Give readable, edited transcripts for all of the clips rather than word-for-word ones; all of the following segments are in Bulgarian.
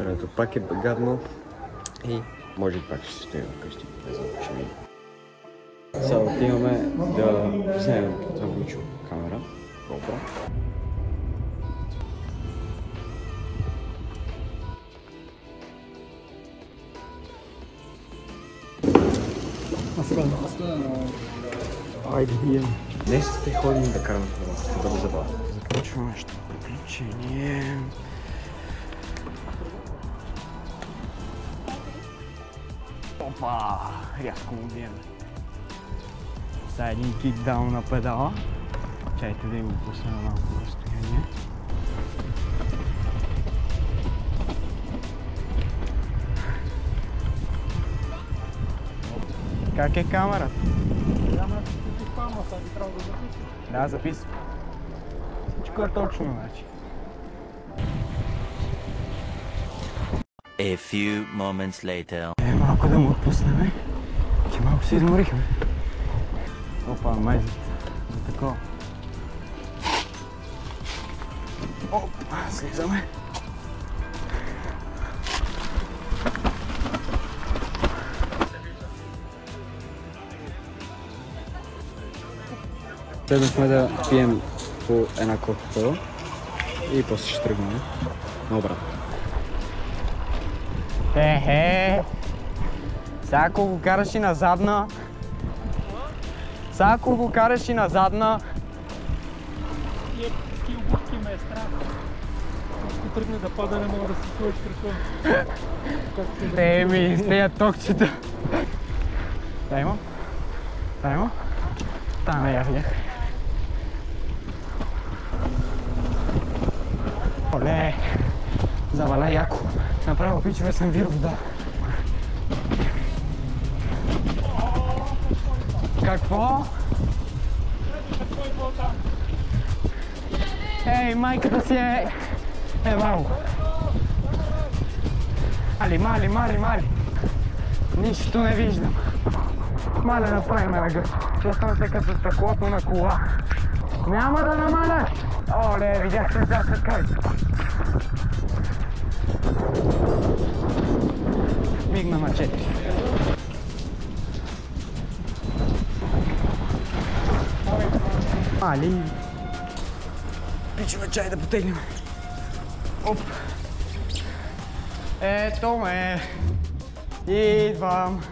времето пак е гадно и може пак ще стоим вкъщи. Не знам, ще видим. Сега отиваме да вземем за Вучо камера. GoPro. Айде, идем. Днес ще ходим да караме това. Ще бъде забавно. Започваме ще приключение. Опа! Рязко му биеме. Сега един кикдаун на педала. Чайте да им го пусна на малко разстояние. Как е камерата? Камерата си спамва, сега би трябвало да записва. Да, записвам. Всичко е точно, значи. A few moments later. Малко да му отпуснем, че малко се изморихме. Опа, май за такова. Опа, слизаме. Следвахме да пием по една кока-кола и после ще тръгнем на обратно. Хе-хе! Сега ако го караш и на задна... Сега ако го караш и на задна... Тия обувки ме е страх. Ако тръгне да пада, не мога да си сложиш крака. Еми, с нея токчета. Да има? Да има? Там я видях. Оле! Заваля яко. Направо пичове съм вир вода. Какво? Ей, майката си е... малко. Мали. Нищо не виждам. Мале направим на гъс. Чувствам се като стъклото на кола. Няма да намаля! Оле, видях се за кай. Мигна на 4. Мали. Пичове, чай да потеглим. Оп. Ето ме. Идвам.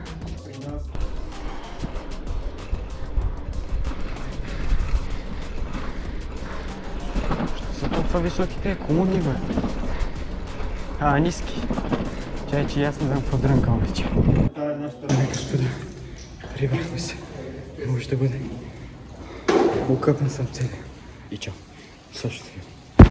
Са толкова високите колони, бе. Ниски. Чай, че аз не знам какво дрънкам вече. Ами, господа, прибрахме се. Може да бъде. Окъпен съм целия. И чао. Също.